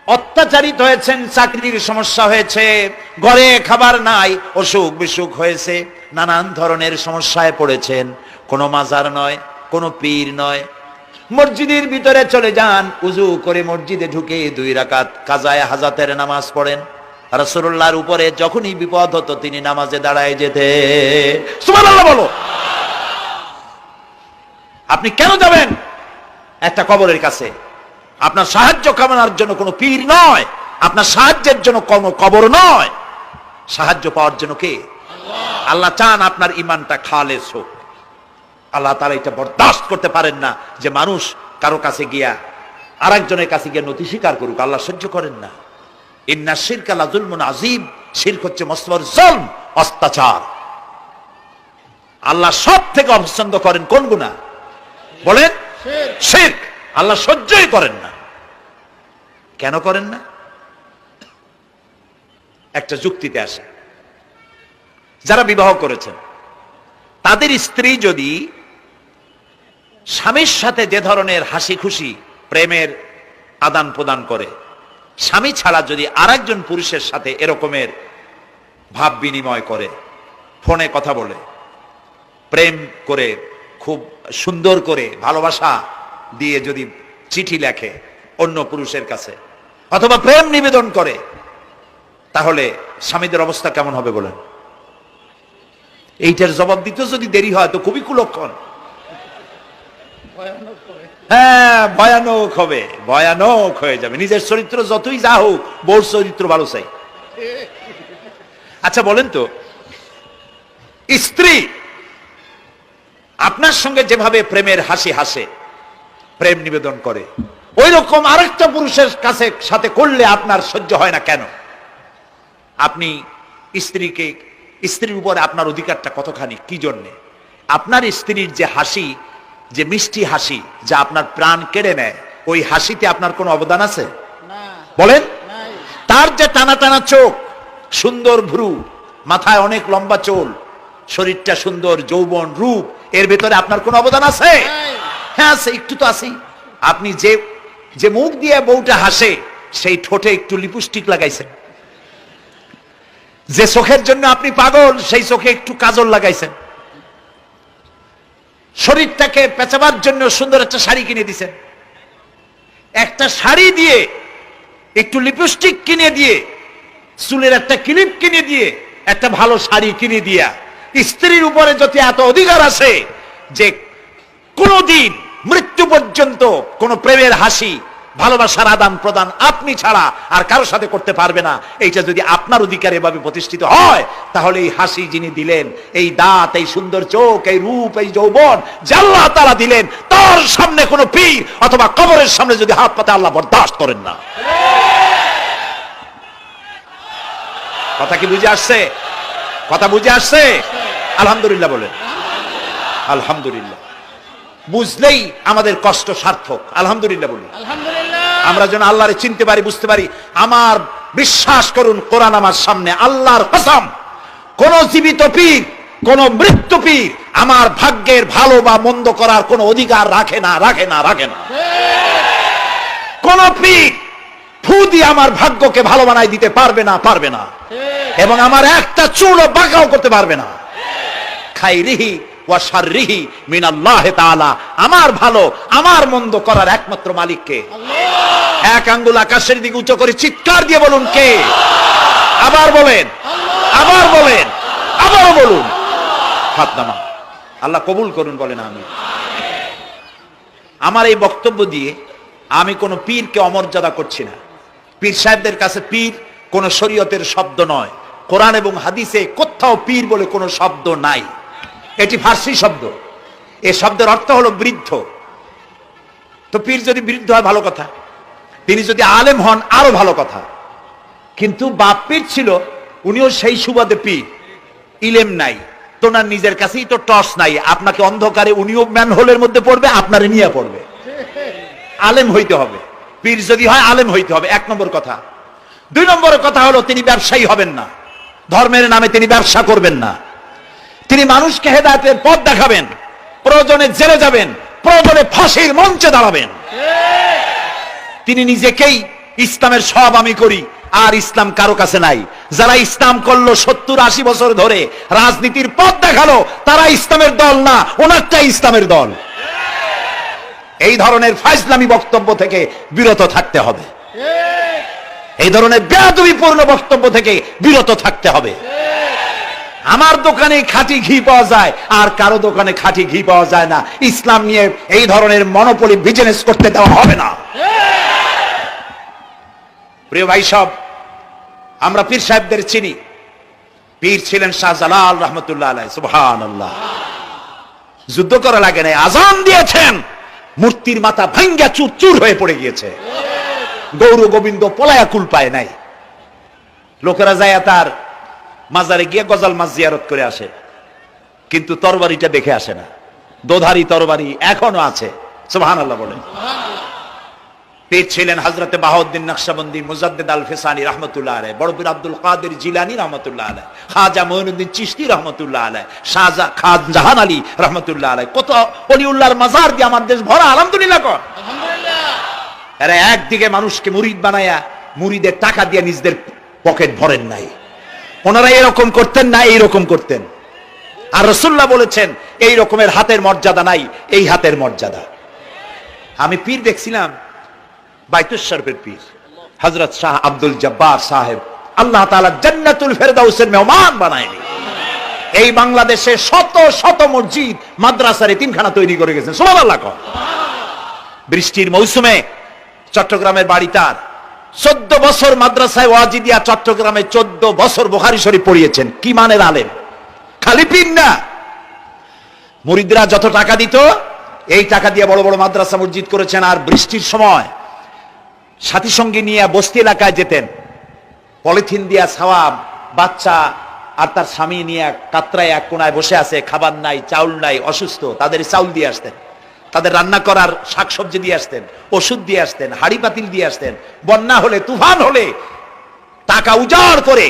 অত্যাচারিত হয়েছেন, চাকরির সমস্যা হয়েছে, ঘরে খাবার নাই, অসুখ বিসুখ হয়েছে, নানান ধরনের সমস্যায় পড়েছেন। কোনো মাজার নয়, কোনো পীর নয়, মসজিদের ভিতরে চলে যান, উজু করে মসজিদে ঢুকে 2 রাকাত কাজায়ে হাজাতের নামাজ পড়েন। রাসূলুল্লাহর উপরে যখনই বিপদ হতো তিনি নামাজে দাঁড়ায় যেতেন। সুবহানাল্লাহ বলো। আপনি কেন যাবেন একটা কবরের কাছে? আপনার সাহায্য কামনার জন্য কোনো পীর নয়, আপনার সাহায্যের জন্য কোনো কবর নয়, সাহায্য পাওয়ার জন্য কে? আল্লাহ চান আপনার ঈমানটা খালেস হোক। আল্লাহ তাআলা এটা বরদাস্ত করতে পারেন না যে মানুষ কারো কাছে গিয়া আরেকজনের কাছে গিয়ে নতি স্বীকার করুক। আল্লাহ সহ্য করেন না। ইন্না শিরকা লাযুলমুন আযীম, শিরক হচ্ছে মস্তবর জুলম, অত্যাচার। আল্লাহ সব থেকে অপছন্দ করেন কোন গুনাহ বলেন? শিরক। আল্লাহ সহ্যই করেন না। কেন করেন না? একটা যুক্তিতে আসে। যারা বিবাহ করেছেন তাদের স্ত্রী যদি স্বামীর সাথে যে ধরনের হাসি খুশি প্রেমের আদান প্রদান করে, স্বামী ছাড়া যদি আরেকজন পুরুষের সাথে এরকমের ভাব বিনিময় করে, ফোনে কথা বলে, প্রেম করে, খুব সুন্দর করে ভালোবাসা দিয়ে যদি চিঠি লেখে অন্য পুরুষের কাছে, অথবা প্রেম নিবেদন করে, তাহলে স্বামীদের অবস্থা কেমন হবে বলেন? এইটার জবাব দিতে যদি দেরি হয় তো খুবই কুলক্ষণ। হ্যাঁ, ভয়ানক হবে, ভয়ানক হয়ে যাবে। নিজের চরিত্র যতই যা হোক, বউর চরিত্র ভালো চাই। আচ্ছা বলেন তো, স্ত্রী আপনার সঙ্গে যেভাবে প্রেমের হাসি হাসে, প্রেম নিবেদন করে, ওই রকম আরেকটা পুরুষের কাছে সাথে করলে আপনার সহ্য হয় না কেন? আপনি স্ত্রীর উপরে আপনার অধিকারটা কতখানি, কি জন্যে? আপনার স্ত্রীর যে হাসি, যে মিষ্টি হাসি, যা আপনার প্রাণ কেড়ে নেয়, ওই হাসিতে আপনার কোনো অবদান আছে বলেন? তার যে টানা টানা চোখ, সুন্দর ভ্রু, মাথায় অনেক লম্বা চুল, শরীরটা সুন্দর, যৌবন, রূপ, এর ভেতরে আপনার কোনো অবদান আছে? হ্যাঁ আছে, একটু তো আছেই। আপনি যে মুখ দিয়ে বউটা হাসে, সেই ঠোঁটে একটু লিপস্টিক লাগাইছেন। যে চোখের জন্য আপনি পাগল, সেই চোখে একটু কাজল লাগাইছেন। শরীরটাকে পেঁচাবার জন্য সুন্দর একটা শাড়ি কিনে দিছেন। একটা শাড়ি দিয়ে, একটু লিপস্টিক কিনে দিয়ে, চুলের একটা ক্লিপ কিনে দিয়ে, একটা ভালো শাড়ি কিনে দিয়া স্ত্রীর উপরে যদি এত অধিকার আছে যে কোনদিন মৃত্যু পর্যন্ত কোন প্রেমের হাসি, ভালোবাসার আদান প্রদান আপনি ছাড়া আর কারোর সাথে করতে পারবে না, এইটা যদি আপনার অধিকার এভাবে প্রতিষ্ঠিত হয়, তাহলে এই হাসি যিনি দিলেন, এই দাঁত, এই সুন্দর চোখ, এই রূপ, এই যৌবন যে আল্লাহ তাআলা দিলেন, তার সামনে কোনো পীর অথবা কবরের সামনে যদি হাত পাতে আল্লাহ বরদাস্ত করেন না। কথা কি বুঝে আসছে? কথা বুঝে আসছে? আলহামদুলিল্লাহ বলেন। আলহামদুলিল্লাহ। বুঝলেই আমাদের কষ্ট সার্থক। আলহামদুলিল্লাহ বলি। আমরা যেন আল্লাহরে চিনতে পারি, বুঝতে পারি। আমার বিশ্বাস করুন, কোরআন আমার সামনে, আল্লাহর কসম, কোন জীবিত পীর, কোন মৃত্যু পীর আমার ভাগ্যের ভালো বা মন্দ করার কোন অধিকার রাখে না, রাখে না, রাখে না। কোন পীর ফু দিয়ে আমার ভাগ্যকে ভালো বানাই দিতে পারবে না, পারবে না, এবং আমার একটা চুলও বাঁকাও করতে পারবে না। খাইরিহি ওয়া শাররিহি মিনাল্লাহি তাআলা। আমার ভালো, আমার মন্দ করার একমাত্র মালিক কে? আল্লাহ। এক আঙ্গুল আকাশের দিকে উঁচু করে চিৎকার দিয়ে বলুন, কে? আবার বলেন, আবার বলেন, আবারও বলুন। হাত নামান। আল্লাহ কবুল করুন, বলেন আমিন। আমার এই বক্তব্য দিয়ে আমি কোন পীরকে অমর্যাদা করছি না। পীর সাহেবদের কাছে পীর কোন শরীয়তের শব্দ নয়। কোরআন এবং হাদিসে কোথাও পীর বলে কোনো শব্দ নাই। এটি ফার্সি শব্দ। এই শব্দের অর্থ হলো বৃদ্ধ। তো পীর যদি বৃদ্ধ হয় ভালো কথা, তিনি যদি আলেম হন আরো ভালো কথা। কিন্তু বাপ পীর ছিল, উনিও সেই সুবাদে পীর। ইলেম নাই, তোনার নিজের কাছেই তো টর্চ নাই। আপনাকে অন্ধকারে উনিও ম্যানহোলের মধ্যে পড়বে, আপনারে নিয়ে পড়বে। আলেম হইতে হবে। পীর যদি হয় আলেম হইতে হবে, 1 নম্বর কথা। 2 নম্বর কথা হলো তিনি ব্যবসায়ী হবেন না। ধর্মের নামে তিনি ব্যবসা করবেন না। তিনি মানুষকে হেদায়েতের পথ দেখাবেন। প্রয়োজনে জেলে যাবেন, প্রয়োজনে ফাঁসির মঞ্চে দাঁড়াবেন। তিনি নিজেকেই ইসলামের সব আমি করি, আর ইসলাম কারো কাছে নাই। যারা ইসলাম করলো 70-80 বছর ধরে, রাজনীতির পথ দেখালো, তারা ইসলামের দল না, ওনারটা ইসলামের দল। এই ধরনের ফাজলামি বক্তব্য থেকে বিরত থাকতে হবে, এই ধরনের বেয়াদবিপূর্ণ বক্তব্য থেকে বিরত থাকতে হবে। আমার দোকানে খাঁটি ঘি পাওয়া যায়, আর কারো দোকানে খাঁটি ঘি পাওয়া যায় না। ইসলাম নিয়ে এই ধরনের মনোপলি বিজনেস করতে দেওয়া হবে না। প্রিয় ভাই সব, আমরা পীর সাহেবদের চিনি। পীর ছিলেন শাহজালাল রহমতুল্লাহ আলাইহি। সুবহানাল্লাহ। যুদ্ধ করা লাগে নাই, আজান দিয়েছেন, মূর্তির মাথা ভাঙ্গা চুর চুর হয়ে পড়ে গিয়েছে। গৌর গোবিন্দ পলায়া কুল পায় নাই। লোকেরা যায় তার মাজারে গিয়ে গজাল মাছ জিয়ারত করে আসে, কিন্তু তরবারিটা দেখে আসে না। দোধারি তরবারি এখনো আছে। সুবহানাল্লাহ বলেন। পীর ছিলেন হযরতে বাহাউদ্দিন নকশবন্দি, মুজাদ্দিদ আল ফিসানি রহমতুল্লাহ আলাইহি, বড় পীর আব্দুল কাদের জিলানী রহমতুল্লাহ আলাইহি, খাজা মঈনুদ্দিন চিশতি রহমতুল্লাহ আলাইহি, খানজাহান আলী রহমতুল্লাহ আলাইহি। কত ওলিউল্লাহর মাজার দিয়ে আমার দেশ ভরা। আলহামদুলিল্লাহ কর। আলহামদুলিল্লাহ। এরা একদিকে মানুষকে মুরিদ বানায়া মুরিদের টাকা দিয়ে নিজেদের পকেট ভরেন নাই। ওনারা এরকম করতেন না, এইরকম করতেন। আর রাসূলুল্লাহ বলেছেন এই রকমের হাতের মর্যাদা নাই, এই হাতের মর্যাদা। আমি পীর দেখছিলাম, বাইতুল শরীফের পীর হযরত শাহ আব্দুল জব্বার সাহেব, আল্লাহ তাআলা জান্নাতুল ফেরদাউসের মেহমান বানায়নি। এই বাংলাদেশে শত শত মসজিদ, মাদ্রাসার এতিমখানা তৈরি করে গেছেন। সুবহানাল্লাহ। বৃষ্টির মৌসুমে চট্টগ্রামের বাড়ি তার, 14 বছর মাদ্রাসায় ওয়াজি দিয়া চট্টগ্রামে 14 বছর বুখারী শরীফ পড়িয়েছেন। কি মানের আলেম, খালি পীর না। মুরিদরা যত টাকা দিত, এই টাকা দিয়ে বড় বড় মাদ্রাসা মসজিদ করেছেন। আর বৃষ্টির সময় সাথী সঙ্গী নিয়ে বস্তি এলাকায় যেতেন, পলিথিন দিয়া ছাওয়া, বাচ্চা আর তার স্বামী নিয়ে কাতরায় এক কোনায় বসে আছে, খাবার নাই, চাউল নাই, অসুস্থ, তাদের চাউল দিয়ে আসতেন, তাদের রান্না করার শাকসবজি দিয়ে আসতেন, ওষুধ দিয়ে আসতেন, হাড়ি পাতিল দিয়ে আসতেন। বন্যা হলে, তুফান হলে টাকা উজাড় করে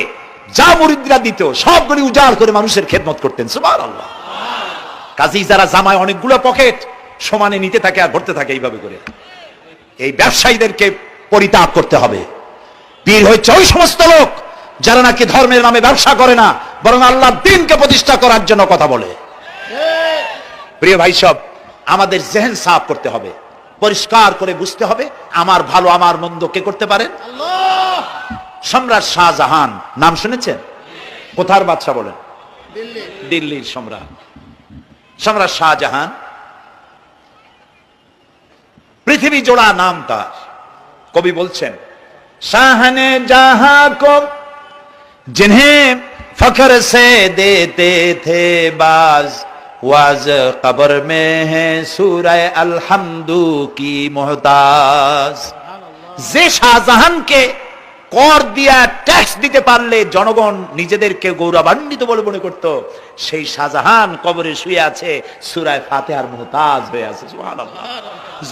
যা মুরিদরা দিত সবগুলি উজাড় করে মানুষের খেদমত করতেন। সুবহানাল্লাহ। কাজী যারা জামায় অনেকগুলো পকেট সমানে নিতে থাকে আর ভরতে থাকে, এইভাবে করে এই ব্যবসায়ীদেরকে পরিত্যাগ করতে হবে। পীর হচ্ছে ওই সমস্ত লোক যারা নাকি ধর্মের নামে ব্যবসা করে না, বরং আল্লাহর দ্বীনকে প্রতিষ্ঠা করার জন্য কথা বলে। প্রিয় ভাই সব, আমাদের জেহেন সাফ করতে হবে, পরিষ্কার করে বুঝতে হবে আমার ভালো আমার মন্দ কে করতে পারেন? আল্লাহ। সম্রাট শাহজাহান নাম শুনেছেন? কোথার বাদশা বলেন? দিল্লির সম্রাট। সম্রাট শাহজাহান পৃথিবী জোড়া নাম তার। কবি বলছেন, শাহনে জাহাं को जिन्हें फख्र से देते थे बाज, वाज कब्र में है सूरह अलहम्दु की मोहताज। যে শাহজাহানকে কর দিয়া ট্যাক্স দিতে পারলে জনগণ নিজেদেরকে গৌরবান্বিত বলে মনে করত, সেই শাহজাহান কবরে শুয়ে আছে, সূরা ফাতিহার মুহতাজ হয়ে আছে। সুবহানাল্লাহ।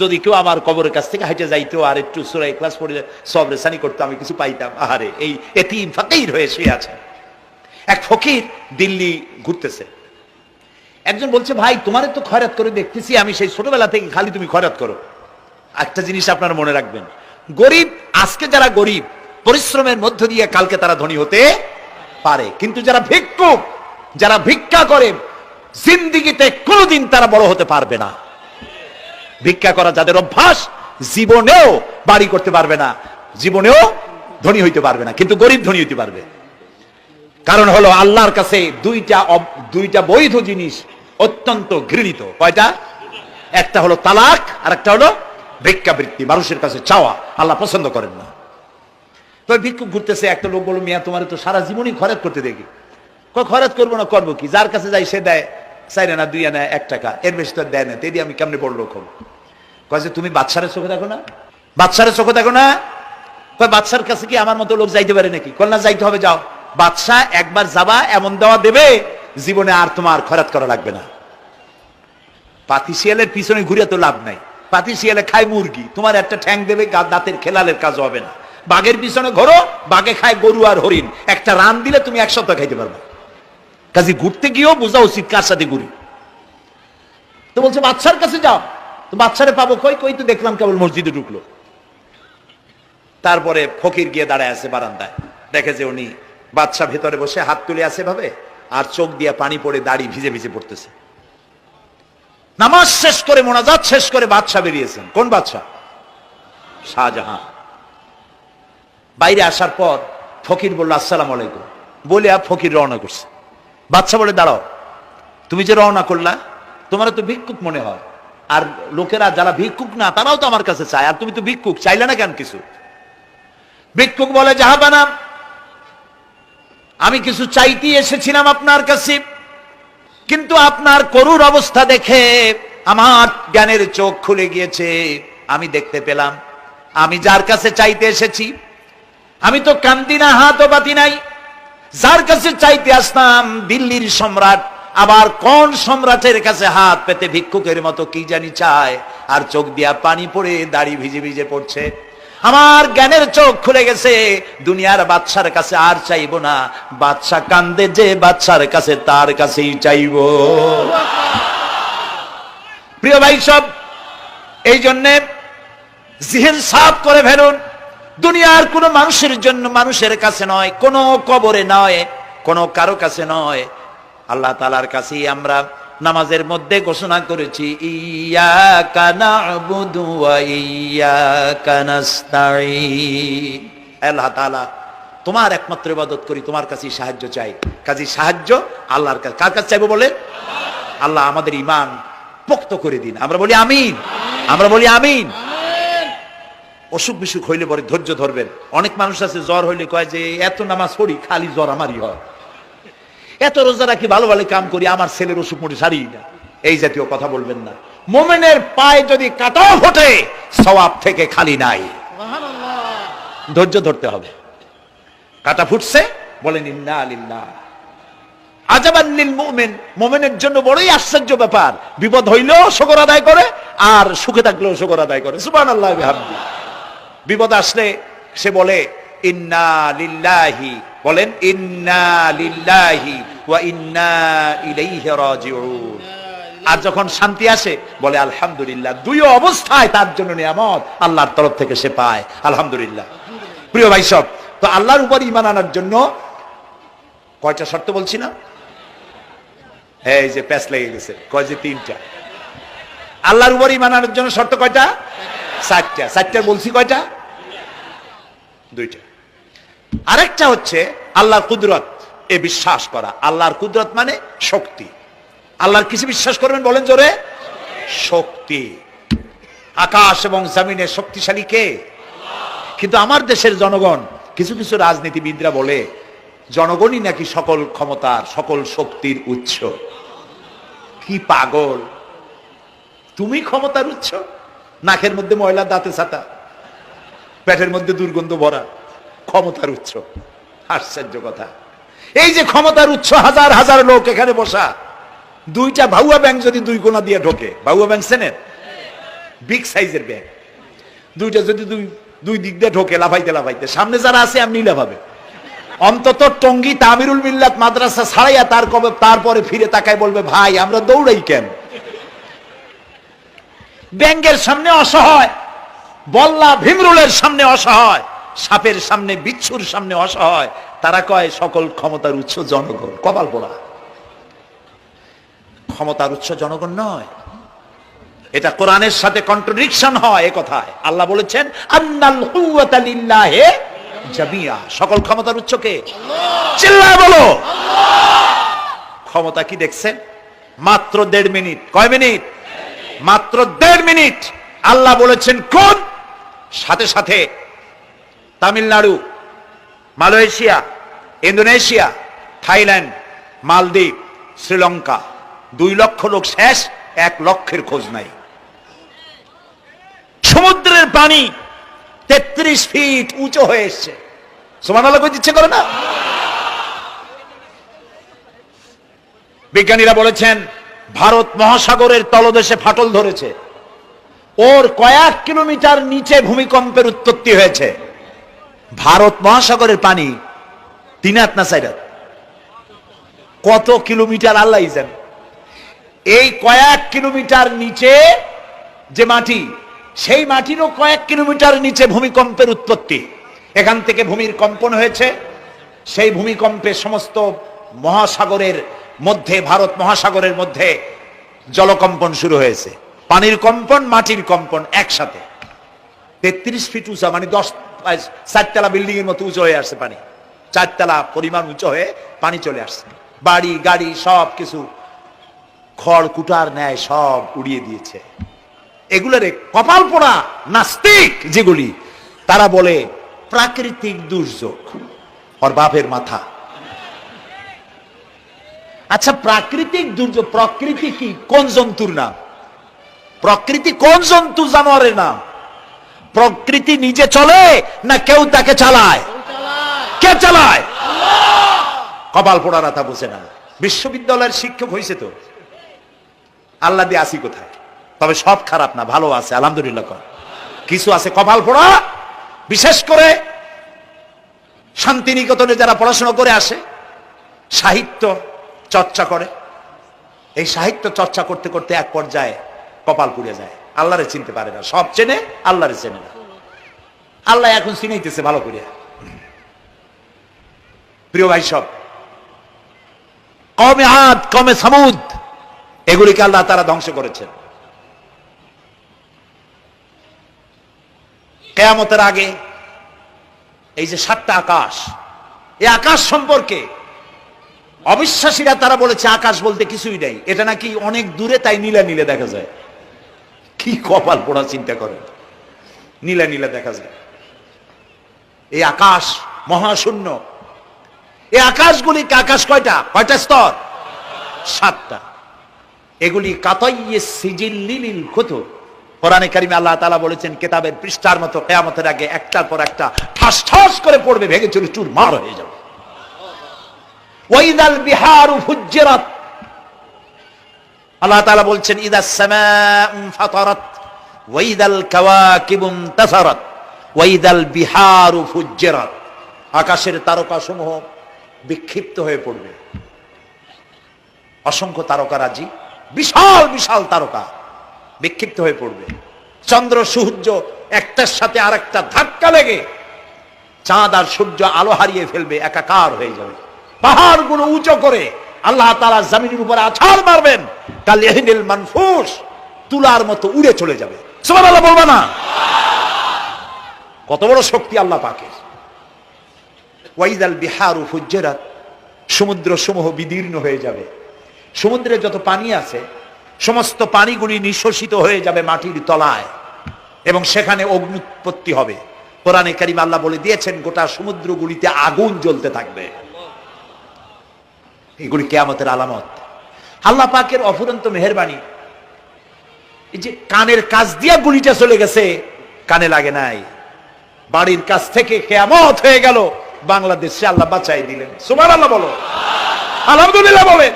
যদি কেউ আমার কবরের কাছ থেকে হেঁটে যাইতো আর একটু সূরা ইখলাস পড়ে সব রেসানি করতো, আমি কিছু পাইতাম। আহারে, এই এতিম ফকির হয়ে শুয়ে আছে। এক ফকির দিল্লি ঘুরতেছে, একজন বলছে, ভাই তোমারে তো খয়রাত করে দেখতেছি আমি সেই ছোটবেলা থেকে, খালি তুমি খয়রাত করো। একটা জিনিস আপনারা মনে রাখবেন, গরিব, আজকে যারা গরিব পরিশ্রমের মধ্য দিয়ে কালকে তারা ধনী হতে পারে, কিন্তু যারা ভিক্ষুক, যারা ভিক্ষা করে, জিন্দেগিতে কোনোদিন তারা বড় হতে পারবে না। ভিক্ষা করা যাদের অভ্যাস, জীবনেও বাড়ি করতে পারবে না, জীবনেও ধনী হইতে পারবে না, কিন্তু গরিব ধনী হইতে পারবে। কারণ হলো আল্লাহর কাছে দুইটা বৈধ জিনিস অত্যন্ত ঘৃণিত। কয়টা? একটা হলো তালাক, আর একটা হলো ভিক্ষাবৃত্তি, মানুষের কাছে চাওয়া। আল্লাহ পছন্দ করেন না। তো ভিক্ষুক ঘুরতেছে, একটা লোক বলল, মিয়া তোমার তো সারা জীবনই খরচ করতে দেখি। খরচ করবো না, করবো কি? যার কাছে যাই সে দেয় 4 আনা 2 আনা 1 টাকা, এর বেশি তো দেয় না। তেদি আমি কেমনে বড় লোক হবো? কয়েছে তুমি বাদশারের চোখে দেখো না, বাদশারের চোখে দেখো না। কয় বাদশার কাছে কি আমার মতো লোক যাইতে পারে নাকি? কল না, যাইতে হবে, যাও। বাদশাহ একবার যাবা, এমন দেওয়া দেবে জীবনে আর তোমার খরচ করা লাগবে না। পাতি শিয়ালের পিছনে ঘুরে তো লাভ নাই। পাতি শিয়ালে খায় মুরগি, তোমার একটা ঠ্যাং দেবে, দাঁতের খেলালের কাজ হবে না। বাঘের পিছনে ঘোরো, বাঘে খায় গরু আর হরিণ, একটা রান দিলে তুমি 1 সপ্তাহ খাইতে পারবে। কাজে ঘুরতে গিয়েও বোঝা উচিত কার সাথে ঘুরি। তো বলছে বাদশার কাছে যাও। তো বাদশারে পাবো কই? কই তো দেখলাম কেবল মসজিদে ঢুকলো। তারপরে ফকির গিয়ে দাঁড়ায় আছে বারান্দায়, দেখে যে উনি বাদশাহ ভেতরে বসে হাত তুলে আছে ভাবে, আর চোখ দিয়ে পানি পড়ে দাড়ি ভিজে ভিজে পড়তেছে। নামাজ শেষ করে মোনাজাত শেষ করে বাদশাহ বেরিয়েছেন। কোন বাদশাহ? শাহজাহান। বাইরে আসার পর ফকির বলল আসসালামু আলাইকুম, বলে ফকির রওনা করছে। বাদশাহ বলে দাঁড়াও, তুমি যে রওনা করলা তোমার তো ভিক্ষুক মনে হয়, আর লোকেরা যারা ভিক্ষুক না তারাও তো আমার কাছে চায়, আর তুমি তো ভিক্ষুক, চাইলে না কেন কিছু? ভিক্ষুক বলে জাহাপানা, আমি কিছু চাইতে এসেছিলাম আপনার কাছে, কিন্তু আপনার করুণ অবস্থা দেখে আমার জ্ঞানের চোখ খুলে গিয়েছে। আমি দেখতে পেলাম আমি যার কাছে চাইতে এসেছি, আমি তো কান্দি না, হাতও বাতি নাই। যার কাছে চাইতে আসতাম দিল্লির সম্রাট, আবার কোন সম্রাটের কাছে হাত পেতে ভিক্ষুকের মতো কি জানি চায়, আর চোখ দিয়া পানি পড়ে দাড়ি ভিজে ভিজে পড়ছে। আমার জ্ঞানের চোখ খুলে গেছে, দুনিয়ার বাদশার কাছে আর চাইবো না। বাদশা কান্দে যে বাদশার কাছে, তার কাছেই চাইবো। প্রিয় ভাই সব, এই জন্যে জিহ্ন সাফ করে ফেলুন। দুনিয়ার কোন মানুষের জন্য, মানুষের কাছে নয়, কোন কবরে নয়, কোন কারো কাছে নয়, আল্লাহ তাআলার কাছেই আমরা নামাজের মধ্যে ঘোষণা করেছি ইয়াকা না'বুদু ওয়া ইয়াকা নাস্তাঈন। আল্লাহ তাআলা তোমার একমাত্র ইবাদত করি, তোমার কাছেই সাহায্য চাই। কাজেই সাহায্য আল্লাহর কাছে। কার কাছে চাইবো বলে? আল্লাহ আমাদের ঈমান পোক্ত করে দিন। আমরা বলি আমিন, আমরা বলি আমিন। অসুখ বিসুখ হইলে পরে ধৈর্য ধরবেন। অনেক মানুষ আছে জ্বর হইলে কয় যে এত নামাজ পড়ি খালি জ্বর আমারই হয়, এত রোজা রাখি, ভালো ভালো কাম করি, আমার ছেলের অসুখ মোটে সারি না। এই জাতীয় কথা বলবেন না। মুমিনের পায়ে যদি কাঁটাও ফোটে সওয়াব থেকে খালি নাই। ধৈর্য ধরতে হবে। কাঁটা ফুটছে, বলেন ইন্না লিল্লাহ। আজাবান লিল মুমিন, মুমিনের জন্য বড়ই আশ্চর্য ব্যাপার, বিপদ হইলেও শুকর আদায় করে, আর সুখে থাকলেও শুকর আদায় করে। সুবহানাল্লাহ ওয়া বিহামদিহি। বিপদ আসলে সে বলে ইন্না লিল্লাহি, বলেন ইন্না লিল্লাহি ওয়া ইন্না ইলাইহি রাজিউন। আর যখন শান্তি আসে বলে আলহামদুলিল্লাহ। দুই অবস্থায় তার জন্য নিয়ামত আল্লাহর তরফ থেকে সে পায়, আলহামদুলিল্লাহ। প্রিয় ভাই সব, তো আল্লাহর উপর ঈমান আনার জন্য কয়টা শর্ত বলছি না? এই যে প্যাচ লেগে গেছে, কয় যে তিনটা। আল্লাহর উপর ঈমান আনার জন্য শর্ত কয়টা? চারটা। চারটা বলছি কয়টা? দুইটা। আরেকটা হচ্ছে আল্লাহর কুদরত, এ বিশ্বাস করা। আল্লাহর কুদরত মানে শক্তি। আল্লাহর কিছু বিশ্বাস করবেন, বলেন জোরে? শক্তি। আকাশ এবং জমিনের শক্তিশালী কে? কিন্তু আমার দেশের জনগণ, কিছু কিছু রাজনীতিবিদরা বলে জনগণই নাকি সকল ক্ষমতার, সকল শক্তির উৎস। কি পাগল! তুমি ক্ষমতার উৎস? নাকের মধ্যে ময়লা, দাঁতে ছাতা, পেটের মধ্যে দুর্গন্ধ ভরা, ক্ষমতার উৎস? আশ্চর্য কথা। এই যে ক্ষমতার উৎস, হাজার হাজার লোক এখানে বসা, দুইটা ভাউয়া ব্যাংক যদি দুই কোণা দিয়ে ঢোকে, ভাউয়া ব্যাংক চেনেন? বিগ সাইজের ব্যাংক, দুইটা যদি দুই দিক দিয়ে ঢোকে লাফাইতে লাফাইতে, সামনে যারা আছে এমনি লাফাবে। অন্তত টঙ্গী তামিরুল মিল্লাত মাদ্রাসা ছাড়াইয়া তারপরে ফিরে তাকায় বলবে ভাই আমরা দৌড়াই কেন? ব্যাংকের সামনে অসহায়, বল্লা ভীমরুলের সামনে অসহায়, সাপের সামনে, বিচ্ছুর সামনে অসহায়। তারা কয় সকল ক্ষমতার উৎস জনগণ। কপাল পোড়া। ক্ষমতার উৎস জনগণ নয়, এটা কোরআনের সাথে কন্ট্রাডিকশন হয় এ কথায়। আল্লাহ বলেছেন আন্নাল কুওয়াতা লিল্লাহি জামিয়া। সকল ক্ষমতার উৎস কে? চিল্লায় বলো ক্ষমতা কি দেখছেন? মাত্র 1.5 মিনিট। কয় মিনিট? মাত্র 1.5 মিনিট। আল্লাহ বলেছেন কোন, সাথে সাথে তামিলনাড়ু, মালয়েশিয়া, ইন্দোনেশিয়া, থাইল্যান্ড, মালদ্বীপ, শ্রীলঙ্কা 2 লক্ষ লোক শেষ, 1 লক্ষের খোঁজ নাই। সমুদ্রের পানি 33 ফিট উঁচু হয়ে এসছে। সুবহানাল্লাহ কই ইচ্ছে করে না? বিজ্ঞানীরা বলেছেন ভারত মহাসাগরের তলদেশে ফাটল ধরেছে, ওর কয়েক কিলোমিটার নিচে ভূমিকম্পের উৎপত্তি হয়েছে। ভারত মহাসাগরের পানি 3 হাত না 4 হাত, কত কিলোমিটার আল্লাহই জানে। এই কয়েক কিলোমিটার নিচে যে মাটি, সেই মাটিরও কয়েক কিলোমিটার নিচে ভূমিকম্পের উৎপত্তি। এখান থেকে ভূমির কম্পন হয়েছে। সেই ভূমিকম্পে সমস্ত মহাসাগরের মধ্যে, ভারত মহাসাগরের মধ্যে জলকম্পন শুরু হয়েছে। পানির কম্পন, মাটির কম্পন একসাথে। 33 ফিট উঁচা, মানে 4 তলা বিল্ডিং এর মতো উঁচু হয়ে আসছে পানি। 4 তলা পরিমাণ উঁচু হয়ে পানি চলে আসছে। বাড়ি গাড়ি সব কিছু খড় কুটার ন্যায় সব উড়িয়ে দিয়েছে। এগুলোরে কপাল পোড়া নাস্তিক যেগুলি, তারা বলে প্রাকৃতিক দুর্যোগ। ওর বাপের মাথা। আচ্ছা, প্রাকৃতিক দুর্যোগ, প্রকৃতি কি কোন জন্তুর নাম? প্রকৃতি কোন জন্তু জানোয়ারের নাম? প্রকৃতি নিজে চলে না কেউ তাকে চালায়? কে চালায়? কপাল পোড়ারা তা বুঝে না। বিশ্ববিদ্যালয়ের শিক্ষক হয়েছে তো, আল্লাহ দিয়ে আসি কোথায়? তবে সব খারাপ না, ভালো আছে আলহামদুলিল্লাহ। কিছু আছে কপাল পোড়া। বিশেষ করে শান্তিনিকেতনে যারা পড়াশোনা করে আসে, সাহিত্য চর্চা করে, এই সাহিত্য চর্চা করতে করতে এক পর্যায়ে কপাল পুড়ে যায়। আল্লাহরে চিনতে পারে না, সব চেনে আল্লাহরে চেনে না। আল্লাহ এখন চিনাইতেছে ভালো করে। প্রিয় ভাই, সব কওমে আদ, কওমে সামুদ, এগুলিকে আল্লাহ তারা ধ্বংস করেছেন। কিয়ামতের আগে এই যে 7টা আকাশ, এই আকাশ সম্পর্কে অবিশ্বাসীরা তারা বলেছে আকাশ বলতে কিছুই নেই, এটা নাকি অনেক দূরে, তাই নীলা নীলে দেখা যায়। কি কপাল পোড়া চিন্তা করেন, নীলা নীলা দেখা যায়। এই আকাশ মহাশূন্য। এই আকাশগুলি, আকাশ কয়টা? কয়টা স্তর? 7টা। এগুলি কাতাইয়ে সিজিল্লিল কুতুব। কোরআনে কারিমে আল্লাহ তাআলা বলেছেন, কিতাবের পৃষ্ঠার মতো কিয়ামতের আগে একটার পর একটা ঠাস ঠাস করে পড়বে, ভেঙে চুরে চুরমার হয়ে যাবে। ওয়াইদাল বিহারু ফুজ্জিরাত। আল্লাহ তাআলা বলছেন, ইদাস সামাউ ফাতারাত ওয়াইদাল কাওয়াকিবু ইনতাসারাত ওয়াইদাল বিহারু ফুজ্জিরাত। আকাশের তারকাসমূহ বিক্ষিপ্ত হয়ে পড়বে। অসংখ্য তারকারাজি, বিশাল বিশাল তারকা বিক্ষিপ্ত হয়ে পড়বে। চন্দ্র সূর্য একটার সাথে আরেকটা ধাক্কা লেগে চাঁদ আর সূর্য আলো হারিয়ে ফেলবে, একাকার হয়ে যাবে। পাহাড়গুলো উঁচু করে আল্লাহ তাআলা জমিনের উপরে আছাড় মারবেন, কাল ইহনিল মানফুস, তুলার মতো উড়ে চলে যাবে। সুবহানাল্লাহ বলবা না? কত বড় শক্তি আল্লাহ পাকের। ওয়াইদাল বিহারু ফুজ্জিরাত, সমুদ্র সমূহ বিদীর্ণ হয়ে যাবে। সমুদ্রে যত পানি আছে সমস্ত পানিগুলি নিঃশোষিত হয়ে যাবে মাটির তলায়, এবং সেখানে অগ্নুৎপত্তি হবে। কোরআনে কারিমে আল্লাহ বলে দিয়েছেন, গোটা সমুদ্রগুলিতে আগুন জ্বলতে থাকবে। এগুলি কিয়ামতের আলামত। আল্লাহ পাকের অফুরন্ত মেহেরবানি। এই যে কানের কাছ দিয়া গুলিটা চলে গেছে, কানে লাগে নাই। বাড়ির কাছ থেকে কিয়ামত হয়ে গেল, বাংলাদেশে আল্লাহ বাঁচাই দিলেন। সুবহানাল্লাহ বলো, আলহামদুলিল্লাহ বলেন।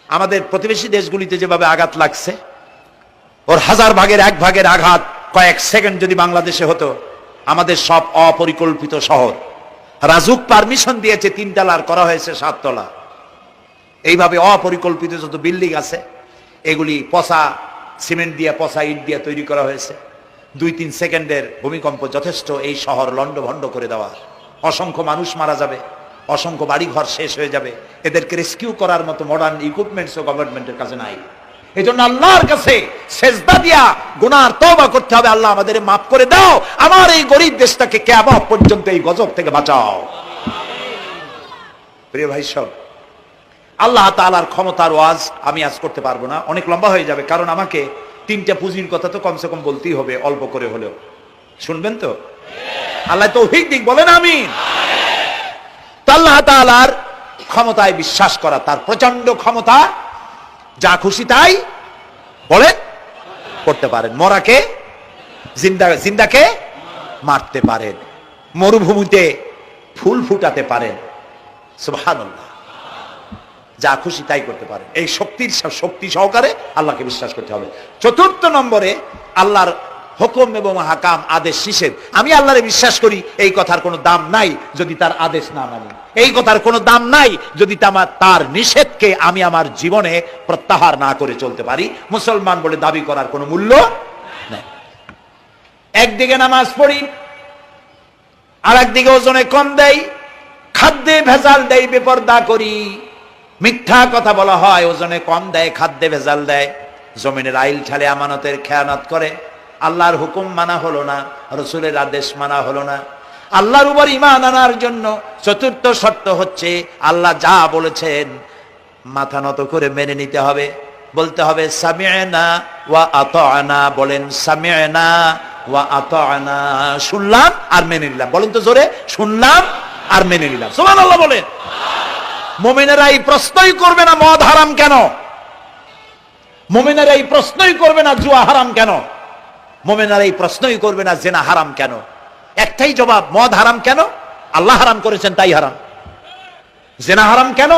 আমাদের প্রতিবেশী দেশগুলিতে যেভাবে আঘাত লাগছে, ওর 1000 ভাগের 1 ভাগের আঘাত কয়েক সেকেন্ড যদি বাংলাদেশে হতো, আমাদের সব অপরিকল্পিত শহর, রাজুক পারমিশন দিয়েছে 3 তলার, করা হয়েছে 7 তলা। এইভাবে অপরিকল্পিত যত বিল্ডিং আছে, এগুলি পচা সিমেন্ট দিয়ে, পচা ইট দিয়ে তৈরি করা হয়েছে। 2-3 সেকেন্ডের ভূমিকম্প যথেষ্ট এই শহর লন্ডভন্ড করে দেওয়া। অসংখ্য মানুষ মারা যাবে, অসংখ্য বাড়িঘর শেষ হয়ে যাবে। এদেরকে রেস্কিউ করার মতো মডার্ন ইকুইপমেন্টসও গভর্নমেন্টের কাছে নাই। এই জন্য আল্লাহর কাছে সেজদা দিয়া গুনার তওবা করতে হবে, আল্লাহ আমাদের মাফ করে দাও, আমার এই গরিব দেশটাকে কিয়ামত পর্যন্ত এই গজব থেকে বাঁচাও। প্রিয় ভাই সব, আল্লাহ তাআলার ক্ষমতার ওয়াজ আমি আজ করতে পারবো না, অনেক লম্বা হয়ে যাবে। কারণ আমাকে 3টা পুঁজির কথা তো কমসে কম বলতেই হবে, অল্প করে হলেও। শুনবেন তো? আল্লাহ তৌফিক দিক, বলেন আমিন। আল্লাহ তাআলার ক্ষমতায় বিশ্বাস করা, তার প্রচন্ড ক্ষমতা, যা খুশি তাই বলেন করতে পারেন। মরাকে জিন্দা, জিন্দাকে মারতে পারেন, মরুভূমিতে ফুল ফুটাতে পারেন। সুবহানাল্লাহ, যা খুশি তাই করতে পারেন। এই শক্তি সহকারে আল্লাহকে বিশ্বাস করতে হবে। 4র্থ নম্বরে, আল্লাহর হুকুম এবং হাকাম, আদেশ নিষেধ। আমি আল্লাহরে বিশ্বাস করি, এই কথার কোনো দাম নাই যদি তার আদেশ না মানি। এই কথার কোনো দাম নাই যদি তার নিষেধকে আমি আমার জীবনে প্রত্যাহার না করে চলতে পারি। মুসলমান বলে দাবি করার কোনো মূল্য নেই। একদিকে নামাজ পড়ি, আর একদিকে ওজনে কম দেয়, খাদ্যে ভেজাল দেয়, বেপরদা করি, মিথ্যা কথা বলা হয়, ওজনে কম দেয়, খাদ্যে ভেজাল দেয়, জমিনের আইল ঠালে আমানতের খেয়ানত করে, আল্লাহর হুকুম মানা হলো না, রসুলের আদেশ মানা হলো না। আল্লাহর উপর ঈমান আনার জন্য চতুর্থ শর্ত হচ্ছে আল্লাহ যা বলেছেন মাথা নত করে মেনে নিতে হবে, বলতে হবে সামি'না ওয়া আতা'না। বলেন সামি'না ওয়া আতা'না, শুনলাম আর মেনে নিলাম। বলেন তো জোরে, শুনলাম আর মেনে নিলাম। সুবহানাল্লাহ বলেন। মুমিনেরা এই প্রশ্নই করবে না মদ হারাম কেন, মুমিনেরা এই প্রশ্নই করবে না জুয়া হারাম কেন, মুমিনেরা এই প্রশ্নই করবে না জিনা হারাম কেন। একটাই জবাব, মদ হারাম কেন? আল্লাহ হারাম করেছেন তাই হারাম। জিনা হারাম কেন?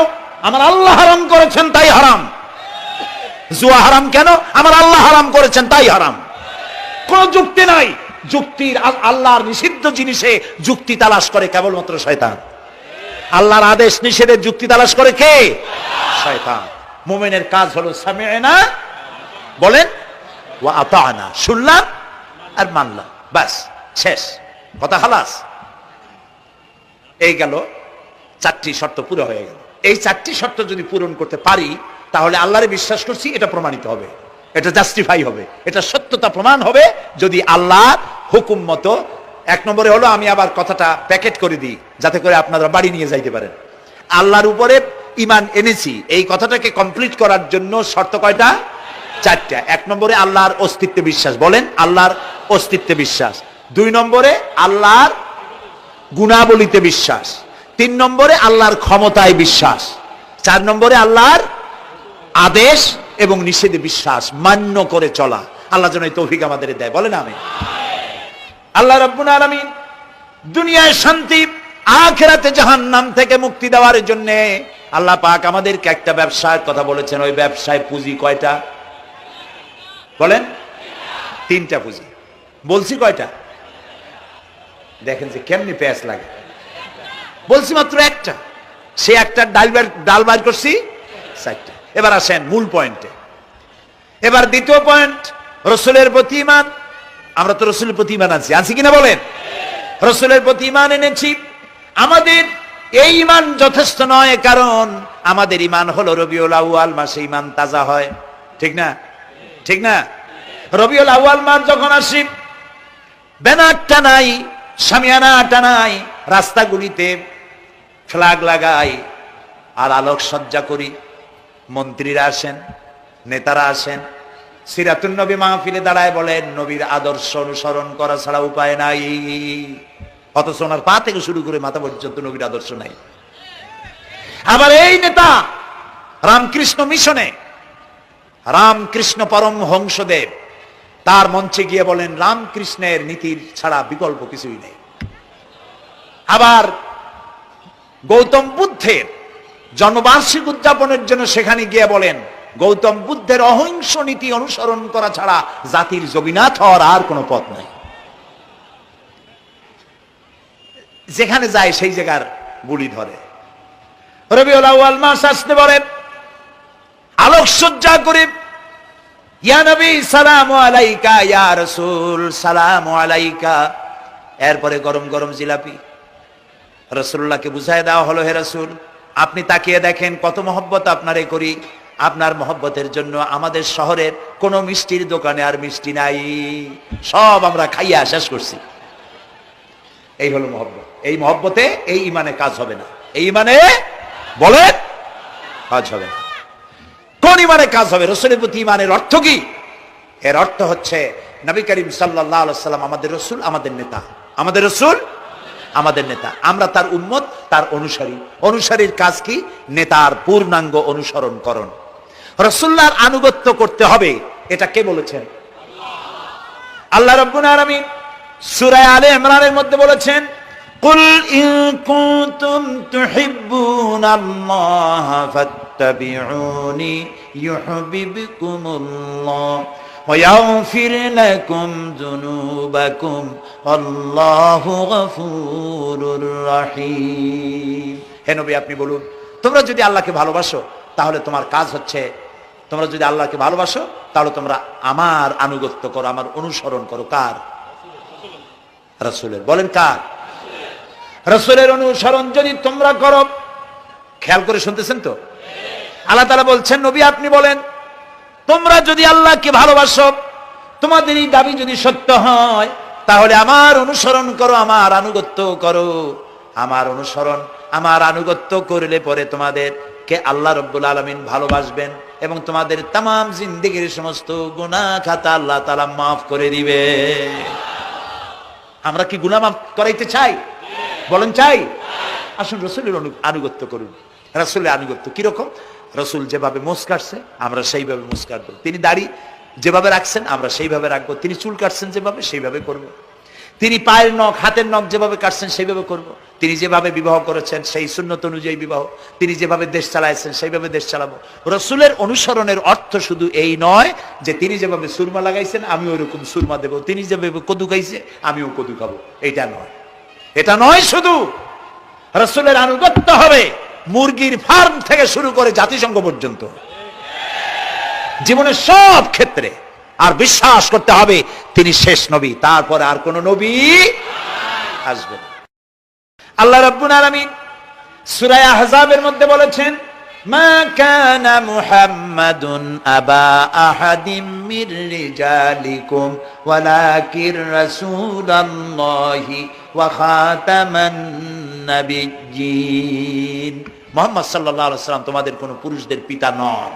আমার আল্লাহ হারাম করেছেন তাই হারাম। জুয়া হারাম কেন? আমার আল্লাহ হারাম করেছেন তাই হারাম। কোন যুক্তি নাই। যুক্তির আল্লাহর নিষিদ্ধ জিনিসে যুক্তি তালাশ করে কেবলমাত্র শয়তান। আল্লাহর আদেশ নিষেধের যুক্তি তালাশ করে কে? শয়তান। মুমিনের কাজ হলো সামি'না, বলেন, ওয়া আতা'না, শুনলাম আর মানলাম, বাস, শেষ কথা, খালাস। এই গেল চারটি শর্ত পুরো হয়ে গেল। এই চারটি শর্ত যদি পূরণ করতে পারি তাহলে আল্লাহরে বিশ্বাস করছি এটা প্রমাণিত হবে, এটা জাস্টিফাই হবে, এটা সত্যতা প্রমাণ হবে যদি আল্লাহর হুকুম মতো। এক নম্বরে হলো, আমি আবার কথাটা প্যাকেট করে দিই যাতে করে আপনারা বাড়ি নিয়ে যাইতে পারেন। আল্লাহর উপরে ঈমান এনেছি, এই কথাটাকে কমপ্লিট করার জন্য শর্ত কয়টা? চারটা। এক নম্বরে আল্লাহর অস্তিত্বে বিশ্বাস, বলেন আল্লাহর অস্তিত্বে বিশ্বাস। দুই নম্বরে আল্লাহর গুণাবলীতে বিশ্বাস। তিন নম্বরে আল্লাহর ক্ষমতায় বিশ্বাস। চার নম্বরে আল্লাহর আদেশ এবং নিষেধে বিশ্বাস, মান্য করে চলা। আল্লাহ যেন এই তৌফিক আমাদের দেয়, বলেন আমিন। আল্লাহ রাব্বুল আলামিন দুনিয়ায় শান্তি, আখিরাতে জাহান্নাম থেকে মুক্তি দেওয়ার জন্য আল্লাহ পাক আমাদেরকে একটা ব্যবসার কথা বলেছেন। ওই ব্যবসায় পুঁজি কয়টা? বলেন। তিনটা পুঁজি। বলছি কয়টা? দেখেন যে কেমনি প্যাঁচ লাগে। বলছি মাত্র একটা, সে একটা ডাল বাইর করছি চারটা। এবার আসেন মূল পয়েন্টে। এবার দ্বিতীয় পয়েন্ট, রসুলের প্রতি ঈমান। আমরা তো রসুলের প্রতি ঈমান আছি কিনা বলেন? রসুলের প্রতি ঈমান এনেছি। আমাদের এই ঈমান যথেষ্ট নয়, কারণ আমাদের ঈমান হলো রবিউল আউয়াল মাসে ঈমান তাজা হয়, ঠিক না? ঠিক না? রবিউল আউয়াল মাস যখন আসি, ব্যানার টানাই, শামিয়ানা টানাই, রাস্তাগুলিতে ফ্ল্যাগ লাগাই আর আলোক সজ্জা করি। মন্ত্রীরা আসেন, নেতারা আসেন, সিরাতুন নবী মাহফিলে দাঁড়ায় বলেন নবীর আদর্শ অনুসরণ করা ছাড়া উপায় নাই। অথচ ওনার পা থেকে শুরু করে মাথা পর্যন্ত নবীর আদর্শ নাই। আবার এই নেতা রামকৃষ্ণ মিশনে, রামকৃষ্ণ পরমহংসদেব তার মঞ্চে গিয়ে বলেন রামকৃষ্ণের নীতির ছাড়া বিকল্প কিছুই নেই। আবার গৌতম বুদ্ধের জন্মবার্ষিক উদযাপনের জন্য সেখানে গিয়ে বলেন গৌতম বুদ্ধের অহিংস নীতি অনুসরণ করা ছাড়া জাতির যোগীনাথ হওয়ার আর কোনো পথ নাই। যেখানে যায় সেই জায়গার বুলি ধরে। রবিউল আউয়াল মাস আসতে পারে, আলোকসজ্জা করে, ইয়া নবী সালামু আলাইকা, ইয়া রাসূল সালামু আলাইকা। এরপরে গরম গরম জিলাপি রাসূলুল্লাহকে বুঝায় দেওয়া হলো, হে রাসূল আপনি তাকিয়ে দেখেন কত মহব্বত আপনারে করি। আপনার মহব্বতের জন্য আমাদের শহরের কোন মিষ্টির দোকানে আর মিষ্টি নাই, সব আমরা খাইয়া শেষ করছি। এই হলো মহব্বত। এই মহব্বতে এই ঈমানে কাজ হবে না। এই ঈমানে বলেন কাজ হবে না। কোন ঈমানে কাজ হবে? রাসূলের প্রতি ঈমানের অর্থ কি? এর অর্থ হচ্ছে নবী করিম সাল্লাল্লাহু আলাইহি ওয়াসাল্লাম আমাদের রাসূল, আমাদের নেতা। আমাদের রাসূল আমাদের নেতা, আমরা তার উম্মত, তার অনুসারী। অনুসারীর কাজ কি? নেতার পূর্ণাঙ্গ অনুসরণ করণ, রাসূলুল্লাহর আনুগত্য করতে হবে। এটা কে বলেছেন? আল্লাহ রাব্বুল আলামিন সূরা আলে ইমরানের মধ্যে বলেছেন কুল ইন কুনতুম তুহিব্বুনাল্লাহা ফাত্তাবিউনি ইউহিব্বুকুমুল্লাহ ওয়া ইয়াগফির লাকুম যুনুবাকুম আল্লাহু গফুরুর রহিম। হে নবী আপনি বলুন, তোমরা যদি আল্লাহকে ভালোবাসো তাহলে তোমার কাজ হচ্ছে, তোমরা যদি আল্লাহকে ভালোবাসো তাহলে তোমরা আমার আনুগত্য করো, আমার অনুসরণ করো। কার? রাসূলের। বলেন কার? রাসূলের অনুসরণ যদি তোমরা করো, খেয়াল করে শুনতেছেন তো? আল্লাহ তাআলা বলছেন, নবী আপনি বলেন, তোমরা যদি আল্লাহকে ভালোবাসো, তোমাদের এই দাবি যদি সত্য হয়, তাহলে আমার অনুসরণ করো, আমার আনুগত্য করো। আমার অনুসরণ, আমার আনুগত্য করলে পরে তোমাদেরকে আল্লাহ রাব্বুল আলামিন ভালোবাসবেন এবং তোমাদের তামাম জিন্দেগীর সমস্ত গুনাহ খাতা আল্লাহ তাআলা মাফ করে দিবে। আমরা কি গুনাহ মাফ করাইতে চাই? বলেন চাই? আসুন রাসূলের আনুগত্য করুন। রাসূলের আনুগত্য কিরকম? রাসূল যেভাবে মুছ কাটছে আমরা সেইভাবে মুছ কাটবো। তিনি দাড়ি যেভাবে রাখছেন আমরা সেইভাবে রাখবো। তিনি চুল কাটছেন যেভাবে সেইভাবে করব। তিনি পায়ের নখ, হাতের নখ যেভাবে কাটছেন সেইভাবে করব। তিনি যেভাবে বিবাহ করেছেন সেই সুন্নত অনুযায়ী বিবাহ, তিনি যেভাবে দেশ চালাইছেন সেইভাবে দেশ চালাবো। রাসূলের অনুসরণের অর্থ শুধু এই নয় যে তিনি যেভাবে সুরমা লাগাইছেন আমি ওইরকম সুরমা দেব, তিনি যেভাবে কদু খাইছে আমিও কদু খাবো, এটা নয়। এটা নয়, শুধু রাসূলের আনুগত্য হবে মুরগির ফার্ম থেকে শুরু করে জাতিসংঘ পর্যন্ত, জীবনের সব ক্ষেত্রে। আর বিশ্বাস করতে হবে তিনি শেষ নবী, তারপরে আর কোন নবী আসবে না। আল্লাহ রাব্বুল আলামিন সূরা আহজাবের মধ্যে বলেছেন, মা কানা মুহাম্মাদুন আবা আহাদিম মির রিজালিকুম ওয়ালাকির রাসূলুল্লাহি ওয়া খাতামান নাবিয়্যিন। মুহাম্মদ সাল্লাল্লাহু আলাইহি ওয়াসাল্লাম তোমাদের কোন পুরুষদের পিতা নন,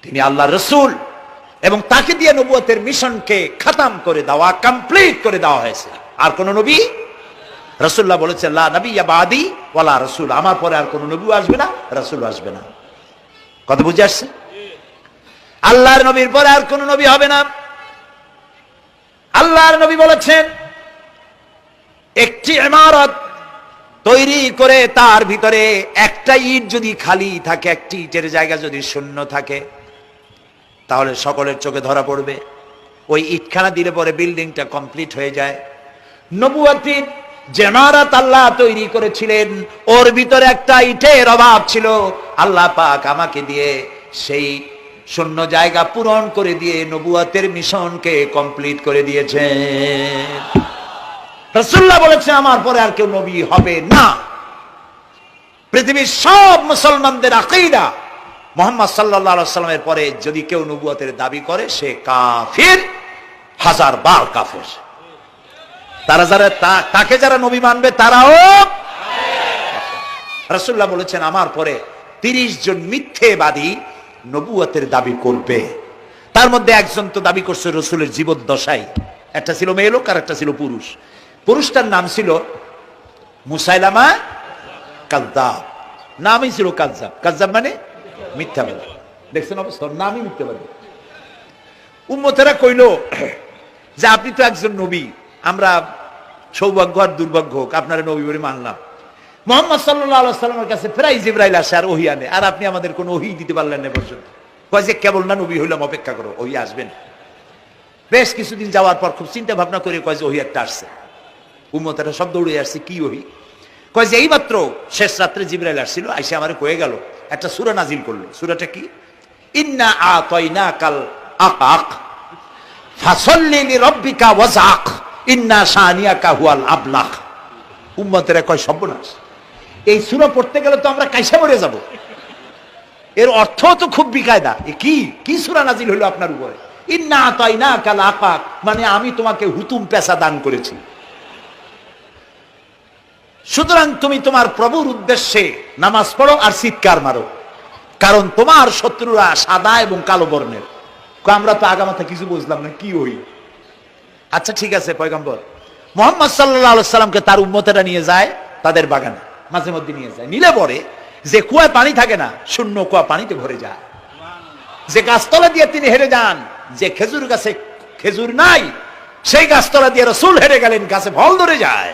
তিনি আল্লাহর রাসূল এবং তাকে দিয়ে নবুয়তের মিশনকে খতম করে দেওয়া, কমপ্লিট করে দেওয়া হয়েছে। আর কোন নবী, রাসূলুল্লাহ বলেছেন লা নাবিয়্যা বাদি ওয়ালা রাসূল, আমার পরে আর কোন নবী আসবে না, রাসূল আসবে না। কথা বুঝে আসছে? আল্লাহর নবীর পরে আর কোন নবী হবে না। আল্লাহর নবী বলেছেন, একটি ইমারত তৈরি করে তার ভিতরে একটা ইট যদি খালি থাকে, একটি ইটের জায়গা যদি শূন্য থাকে, তাহলে সকলের চোখে ধরা পড়বে। ওই ইটখানা দিলে পরে বিল্ডিংটা কমপ্লিট হয়ে যায়। নবুয়তির যে ইমারত আল্লাহ তৈরি করেছিলেন, ওর ভিতরে একটা ইটের অভাব ছিল। আল্লাহ পাক আমাকে দিয়ে সেই শূন্য জায়গা পূরণ করে দিয়ে নবুয়তের মিশনকে কমপ্লিট করে দিয়েছেন। রাসূলুল্লাহ বলেছেন আমার পরে আর কেউ নবী হবে না। পৃথিবীর সব মুসলমানদের আকীদা, মুহাম্মদ সাল্লাল্লাহু আলাইহি ওয়াসাল্লামের পরে যদি কেউ নবুয়তের দাবি করে সে কাফির, হাজার বার কাফির। তারা যারা তাকে যারা নবী মানবে তারাও। রাসূলুল্লাহ বলেছেন আমার পরে 30 জন মিথ্যেবাদী নবুয়তের দাবি করবে। তার মধ্যে একজন তো দাবি করছে রাসূলের জীবদ্দশায়, একটা ছিল মেয়ে লোক আর একটা ছিল পুরুষ। পুরুষটার নাম ছিল মুসাইলামা কাযযাব, নামই ছিল কাযযাব। কাযযাব মানে মিথ্যাবাদী। দেখছেন অবস্থা, নামই মিথ্যাবাদী। উম্মতেরা কইল যে আপনি তো একজন নবী, আমরা সৌভাগ্য আর দুর্ভাগ্য হোক আপনারা নবী বলে মানলাম। মুহাম্মদ সাল্লাল্লাহু আলাইহি ওয়াসাল্লামের কাছে প্রায় জিবরাইল আসে আর ওহী আনে, আর আপনি আমাদের কোনো ওহী দিতে পারলেন না পর্যন্ত। কয় যে কেবল না নবী হইলাম, অপেক্ষা করো, ওহী আসবেন। বেশ কিছুদিন যাওয়ার পর খুব চিন্তা ভাবনা করে কয় যে ওহী একটা আসছে। উম্মতেরা সব দৌড়ে আসছে, কি ওহী? কয় যে এইমাত্র শেষ রাত্রে জিবরাইল আসছিল, আইসা আমারে কয়ে গেল একটা সূরা নাজিল করলো। সূরাটা কি? ইন্না আতাইনাকাল আকাক ফাসাল্লি লিরাব্বিকা ওয়াজআক ইন্না শানিয়াকা হুয়াল আবলাক। উম্মতেরা কয় সর্বনাশ, এই সূরা পড়তে গেলে তো আমরা কাইসা মরে যাব। এর অর্থ তো খুব বিকায়দা। কি কি সূরা নাজিল হলো আপনার উপরে? ইন্না আতাইনাকাল আকাক মানে আমি তোমাকে হুতুম পেশা দান করেছি, সুতরাং তুমি তোমার প্রভুর উদ্দেশ্যে নামাজ পড়ো আর চিৎকার মারো, কারণ তোমার শত্রুরা সাদা এবং কালো বর্ণের। আমরা তো আগামাথা কিছু বুঝলাম না, কি ওই? আচ্ছা ঠিক আছে, পয়গম্বর মুহাম্মদ সাল্লাল্লাহু আলাইহি সাল্লামকে তার উম্মতেরা নিয়ে যায় তাদের বাগানে, মাঝে মধ্যে নিয়ে যায়। নিলে পরে যে কুয়ায় পানি থাকে না, শূন্য কুয়া পানিতে ভরে যায়। যে গাছতলা দিয়ে তিনি হেরে যান, যে খেজুর গাছে খেজুর নাই, সেই গাছতলা দিয়ে রাসূল হেরে গেলেন, গাছে ফল ধরে যায়।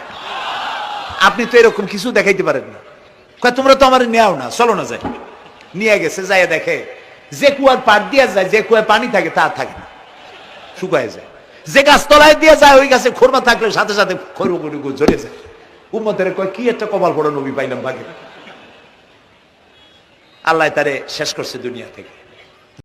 আপনি তো এরকম কিছু দেখাইতে পারেন না। কয় তোমরা তো আমার নেও না, চলো না যাই। নিয়ে গেছে, যাই দেখে যে কুয়ার পাড় দিয়ে যায়, যে কুয়ায় পানি থাকে তা থাকে না, শুকায় যায়। যে গাছ তলায় দিয়ে যায় ওই গাছে খোরমা থাকলে সাথে সাথে খৈরুগুড়ি ঝরে যায়। উম্মতের কয় কি একটা কপাল পড়ো নবী পাইলাম ভাগে। আল্লাহ তারে শেষ করছে দুনিয়া থেকে।